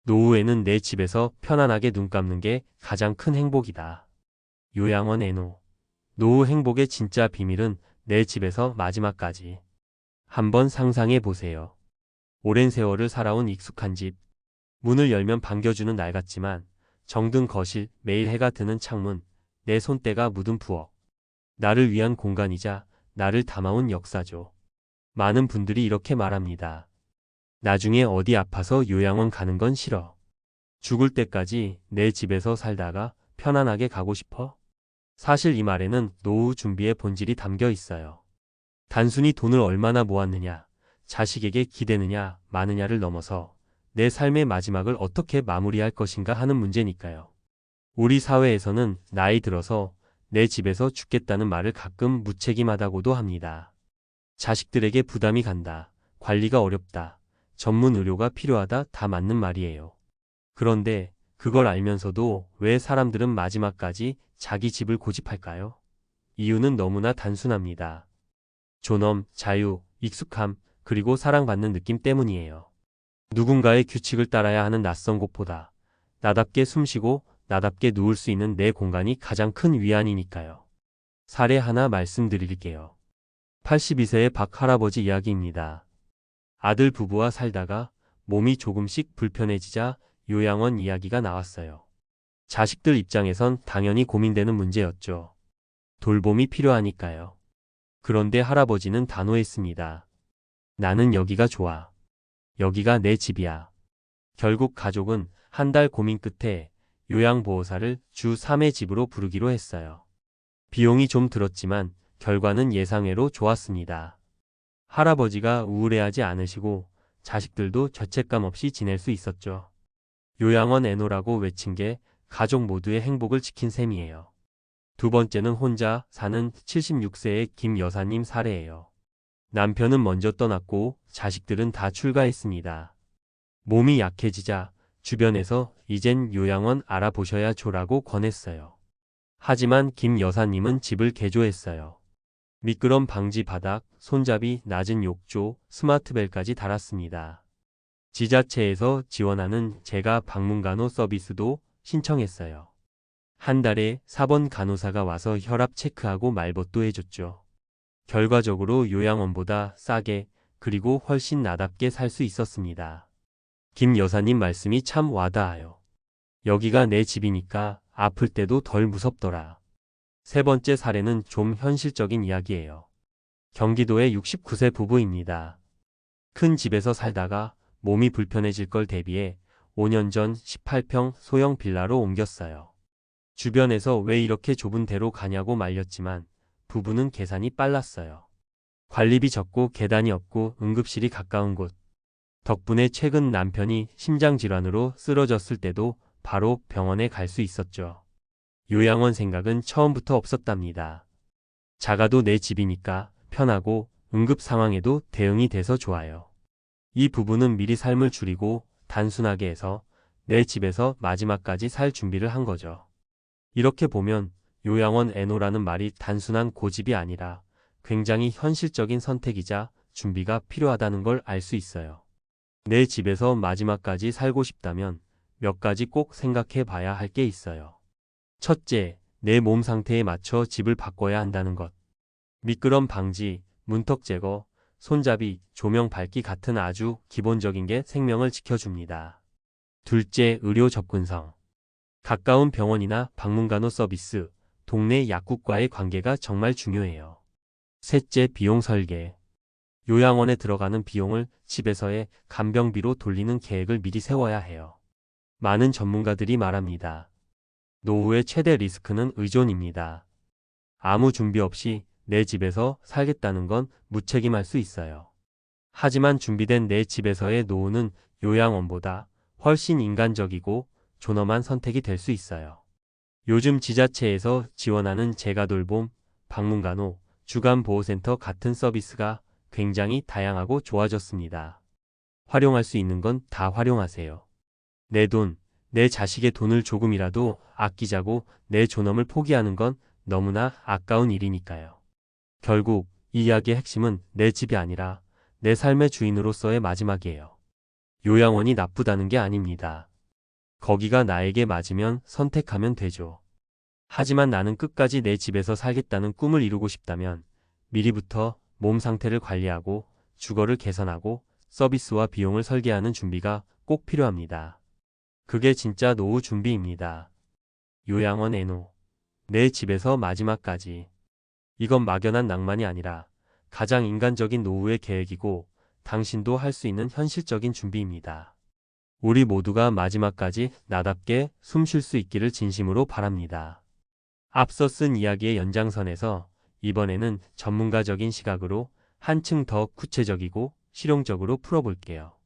노후에는 내 집에서 편안하게 눈 감는 게 가장 큰 행복이다. 요양원 애노. 노후 행복의 진짜 비밀은 내 집에서 마지막까지. 한번 상상해 보세요. 오랜 세월을 살아온 익숙한 집. 문을 열면 반겨주는 날 같지만 정든 거실, 매일 해가 드는 창문, 내 손때가 묻은 부엌. 나를 위한 공간이자 나를 담아온 역사죠. 많은 분들이 이렇게 말합니다. 나중에 어디 아파서 요양원 가는 건 싫어. 죽을 때까지 내 집에서 살다가 편안하게 가고 싶어. 사실 이 말에는 노후 준비의 본질이 담겨 있어요. 단순히 돈을 얼마나 모았느냐, 자식에게 기대느냐, 마느냐를 넘어서 내 삶의 마지막을 어떻게 마무리할 것인가 하는 문제니까요. 우리 사회에서는 나이 들어서 내 집에서 죽겠다는 말을 가끔 무책임하다고도 합니다. 자식들에게 부담이 간다, 관리가 어렵다, 전문 의료가 필요하다 다 맞는 말이에요. 그런데 그걸 알면서도 왜 사람들은 마지막까지 자기 집을 고집할까요? 이유는 너무나 단순합니다. 존엄, 자유, 익숙함, 그리고 사랑받는 느낌 때문이에요. 누군가의 규칙을 따라야 하는 낯선 곳보다 나답게 숨쉬고 나답게 누울 수 있는 내 공간이 가장 큰 위안이니까요. 사례 하나 말씀드릴게요. 82세의 박 할아버지 이야기입니다. 아들 부부와 살다가 몸이 조금씩 불편해지자 요양원 이야기가 나왔어요. 자식들 입장에선 당연히 고민되는 문제였죠. 돌봄이 필요하니까요. 그런데 할아버지는 단호했습니다. 나는 여기가 좋아. 여기가 내 집이야. 결국 가족은 한 달 고민 끝에 요양보호사를 주 3회 집으로 부르기로 했어요. 비용이 좀 들었지만 결과는 예상외로 좋았습니다. 할아버지가 우울해하지 않으시고 자식들도 죄책감 없이 지낼 수 있었죠. 요양원 애노라고 외친 게 가족 모두의 행복을 지킨 셈이에요. 두 번째는 혼자 사는 76세의 김 여사님 사례예요. 남편은 먼저 떠났고 자식들은 다 출가했습니다. 몸이 약해지자 주변에서 이젠 요양원 알아보셔야 조라고 권했어요. 하지만 김 여사님은 집을 개조했어요. 미끄럼 방지 바닥, 손잡이 낮은 욕조, 스마트벨까지 달았습니다. 지자체에서 지원하는 재가 방문간호 서비스도 신청했어요. 한 달에 4번 간호사가 와서 혈압 체크하고 말벗도 해줬죠. 결과적으로 요양원보다 싸게 그리고 훨씬 나답게 살 수 있었습니다. 김 여사님 말씀이 참 와닿아요. 여기가 내 집이니까 아플 때도 덜 무섭더라. 세 번째 사례는 좀 현실적인 이야기예요. 경기도의 69세 부부입니다. 큰 집에서 살다가 몸이 불편해질 걸 대비해 5년 전 18평 소형 빌라로 옮겼어요. 주변에서 왜 이렇게 좁은 데로 가냐고 말렸지만 부부는 계산이 빨랐어요. 관리비 적고 계단이 없고 응급실이 가까운 곳. 덕분에 최근 남편이 심장질환으로 쓰러졌을 때도 바로 병원에 갈 수 있었죠. 요양원 생각은 처음부터 없었답니다. 작아도 내 집이니까 편하고 응급 상황에도 대응이 돼서 좋아요. 이 부부는 미리 삶을 줄이고 단순하게 해서 내 집에서 마지막까지 살 준비를 한 거죠. 이렇게 보면 요양원 애노라는 말이 단순한 고집이 아니라 굉장히 현실적인 선택이자 준비가 필요하다는 걸 알 수 있어요. 내 집에서 마지막까지 살고 싶다면 몇 가지 꼭 생각해 봐야 할 게 있어요. 첫째, 내 몸 상태에 맞춰 집을 바꿔야 한다는 것. 미끄럼 방지, 문턱 제거, 손잡이, 조명 밝기 같은 아주 기본적인 게 생명을 지켜줍니다. 둘째, 의료 접근성. 가까운 병원이나 방문간호 서비스, 동네 약국과의 관계가 정말 중요해요. 셋째, 비용 설계. 요양원에 들어가는 비용을 집에서의 간병비로 돌리는 계획을 미리 세워야 해요. 많은 전문가들이 말합니다. 노후의 최대 리스크는 의존입니다. 아무 준비 없이 내 집에서 살겠다는 건 무책임할 수 있어요. 하지만 준비된 내 집에서의 노후는 요양원보다 훨씬 인간적이고 존엄한 선택이 될 수 있어요. 요즘 지자체에서 지원하는 재가돌봄, 방문간호, 주간보호센터 같은 서비스가 굉장히 다양하고 좋아졌습니다. 활용할 수 있는 건 다 활용하세요. 내 돈, 내 자식의 돈을 조금이라도 아끼자고 내 존엄을 포기하는 건 너무나 아까운 일이니까요. 결국 이 이야기의 핵심은 내 집이 아니라 내 삶의 주인으로서의 마지막이에요. 요양원이 나쁘다는 게 아닙니다. 거기가 나에게 맞으면 선택하면 되죠. 하지만 나는 끝까지 내 집에서 살겠다는 꿈을 이루고 싶다면 미리부터 몸 상태를 관리하고 주거를 개선하고 서비스와 비용을 설계하는 준비가 꼭 필요합니다. 그게 진짜 노후 준비입니다. 요양원 애노. 내 집에서 마지막까지. 이건 막연한 낭만이 아니라 가장 인간적인 노후의 계획이고 당신도 할 수 있는 현실적인 준비입니다. 우리 모두가 마지막까지 나답게 숨 쉴 수 있기를 진심으로 바랍니다. 앞서 쓴 이야기의 연장선에서 이번에는 전문가적인 시각으로 한층 더 구체적이고 실용적으로 풀어볼게요.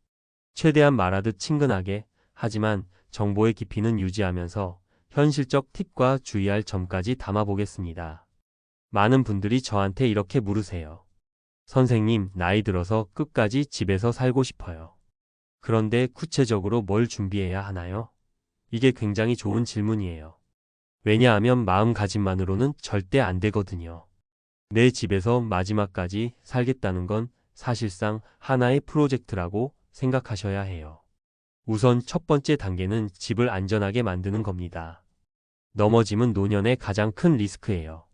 최대한 말하듯 친근하게, 하지만 정보의 깊이는 유지하면서 현실적 팁과 주의할 점까지 담아보겠습니다. 많은 분들이 저한테 이렇게 물으세요. 선생님, 나이 들어서 끝까지 집에서 살고 싶어요. 그런데 구체적으로 뭘 준비해야 하나요? 이게 굉장히 좋은 질문이에요. 왜냐하면 마음가짐만으로는 절대 안 되거든요. 내 집에서 마지막까지 살겠다는 건 사실상 하나의 프로젝트라고 생각하셔야 해요. 우선 첫 번째 단계는 집을 안전하게 만드는 겁니다. 넘어짐은 노년의 가장 큰 리스크예요.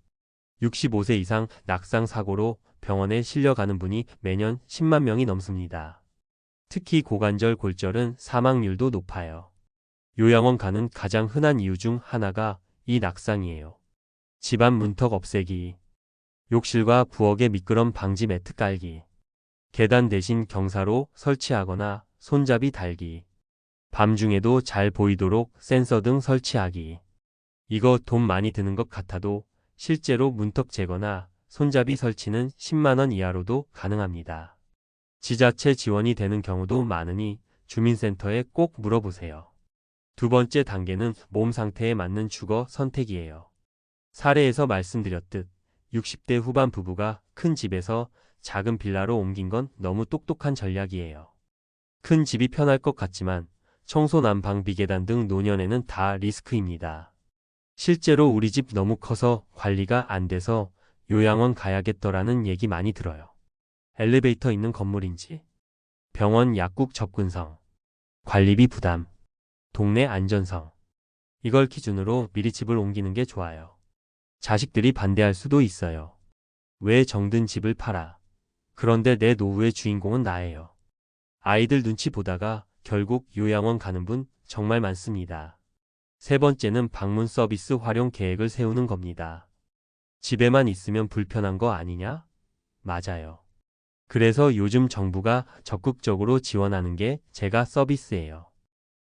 65세 이상 낙상 사고로 병원에 실려가는 분이 매년 10만 명이 넘습니다. 특히 고관절 골절은 사망률도 높아요. 요양원 가는 가장 흔한 이유 중 하나가 이 낙상이에요. 집안 문턱 없애기, 욕실과 부엌에 미끄럼 방지 매트 깔기, 계단 대신 경사로 설치하거나 손잡이 달기, 밤중에도 잘 보이도록 센서 등 설치하기. 이거 돈 많이 드는 것 같아도 실제로 문턱 제거나 손잡이 설치는 10만 원 이하로도 가능합니다. 지자체 지원이 되는 경우도 많으니 주민센터에 꼭 물어보세요. 두 번째 단계는 몸 상태에 맞는 주거 선택이에요. 사례에서 말씀드렸듯 60대 후반 부부가 큰 집에서 작은 빌라로 옮긴 건 너무 똑똑한 전략이에요. 큰 집이 편할 것 같지만 청소 난방 비계단 등 노년에는 다 리스크입니다. 실제로 우리 집 너무 커서 관리가 안 돼서 요양원 가야겠더라는 얘기 많이 들어요. 엘리베이터 있는 건물인지, 병원 약국 접근성, 관리비 부담, 동네 안전성. 이걸 기준으로 미리 집을 옮기는 게 좋아요. 자식들이 반대할 수도 있어요. 왜 정든 집을 팔아? 그런데 내 노후의 주인공은 나예요. 아이들 눈치 보다가 결국 요양원 가는 분 정말 많습니다. 세 번째는 방문 서비스 활용 계획을 세우는 겁니다. 집에만 있으면 불편한 거 아니냐? 맞아요. 그래서 요즘 정부가 적극적으로 지원하는 게 제가 서비스예요.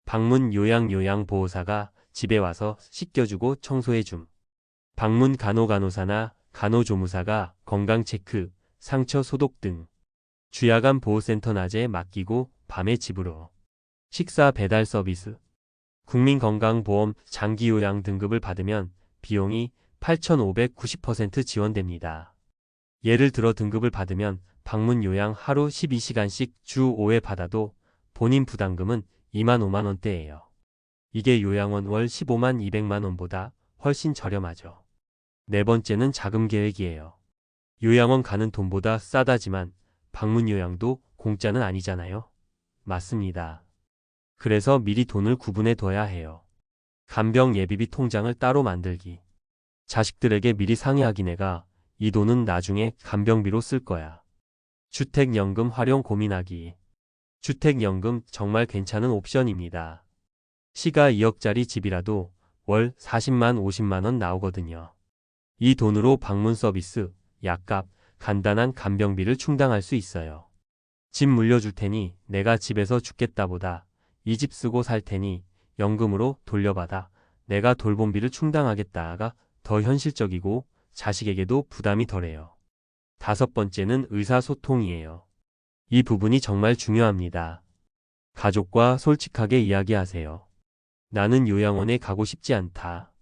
방문 요양보호사가 집에 와서 씻겨주고 청소해줌. 방문 간호간호사나 간호조무사가 건강체크, 상처 소독 등. 주야간 보호센터 낮에 맡기고 밤에 집으로. 식사 배달 서비스. 국민건강보험 장기요양 등급을 받으면 비용이 8,590% 지원됩니다. 예를 들어 등급을 받으면 방문 요양 하루 12시간씩 주 5회 받아도 본인 부담금은 2만 5만 원대예요. 이게 요양원 월 15만 200만 원보다 훨씬 저렴하죠. 네 번째는 자금 계획이에요. 요양원 가는 돈보다 싸다지만 방문 요양도 공짜는 아니잖아요. 맞습니다. 그래서 미리 돈을 구분해 둬야 해요. 간병 예비비 통장을 따로 만들기. 자식들에게 미리 상의하기 내가 이 돈은 나중에 간병비로 쓸 거야. 주택연금 활용 고민하기. 주택연금 정말 괜찮은 옵션입니다. 시가 2억짜리 집이라도 월 40만 50만 원 나오거든요. 이 돈으로 방문 서비스, 약값, 간단한 간병비를 충당할 수 있어요. 집 물려줄 테니 내가 집에서 죽겠다보다 이 집 쓰고 살 테니 연금으로 돌려받아 내가 돌봄비를 충당하겠다가 더 현실적이고 자식에게도 부담이 덜해요. 다섯 번째는 의사소통이에요. 이 부분이 정말 중요합니다. 가족과 솔직하게 이야기하세요. 나는 요양원에 가고 싶지 않다.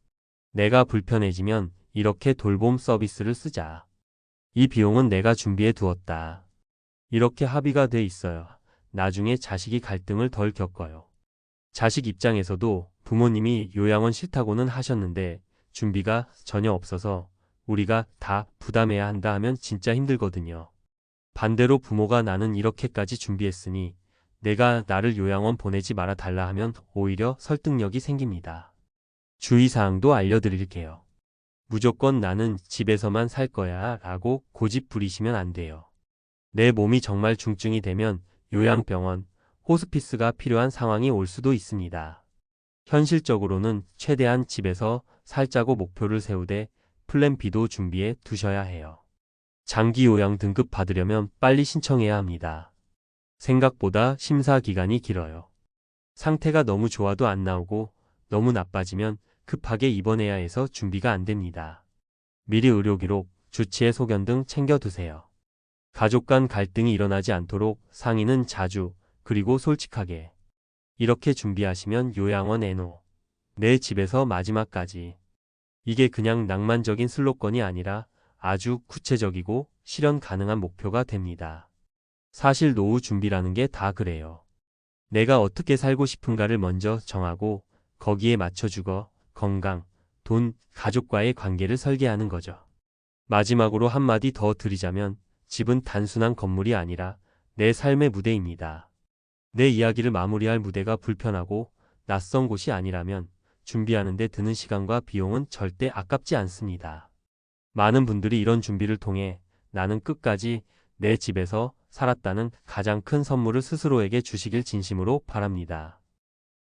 내가 불편해지면 이렇게 돌봄 서비스를 쓰자. 이 비용은 내가 준비해 두었다. 이렇게 합의가 돼 있어요. 나중에 자식이 갈등을 덜 겪어요. 자식 입장에서도 부모님이 요양원 싫다고는 하셨는데 준비가 전혀 없어서 우리가 다 부담해야 한다 하면 진짜 힘들거든요. 반대로 부모가 나는 이렇게까지 준비했으니 내가 나를 요양원 보내지 말아 달라 하면 오히려 설득력이 생깁니다. 주의사항도 알려드릴게요. 무조건 나는 집에서만 살 거야 라고 고집 부리시면 안 돼요. 내 몸이 정말 중증이 되면 요양병원, 호스피스가 필요한 상황이 올 수도 있습니다. 현실적으로는 최대한 집에서 살자고 목표를 세우되 플랜 B도 준비해 두셔야 해요. 장기 요양 등급 받으려면 빨리 신청해야 합니다. 생각보다 심사 기간이 길어요. 상태가 너무 좋아도 안 나오고 너무 나빠지면 급하게 입원해야 해서 준비가 안 됩니다. 미리 의료 기록, 주치의 소견 등 챙겨두세요. 가족 간 갈등이 일어나지 않도록 상의는 자주, 그리고 솔직하게. 이렇게 준비하시면 요양원 애노, 내 집에서 마지막까지. 이게 그냥 낭만적인 슬로건이 아니라 아주 구체적이고 실현 가능한 목표가 됩니다. 사실 노후 준비라는 게 다 그래요. 내가 어떻게 살고 싶은가를 먼저 정하고 거기에 맞춰 주거, 건강, 돈, 가족과의 관계를 설계하는 거죠. 마지막으로 한마디 더 드리자면 집은 단순한 건물이 아니라 내 삶의 무대입니다. 내 이야기를 마무리할 무대가 불편하고 낯선 곳이 아니라면 준비하는 데 드는 시간과 비용은 절대 아깝지 않습니다. 많은 분들이 이런 준비를 통해 나는 끝까지 내 집에서 살았다는 가장 큰 선물을 스스로에게 주시길 진심으로 바랍니다.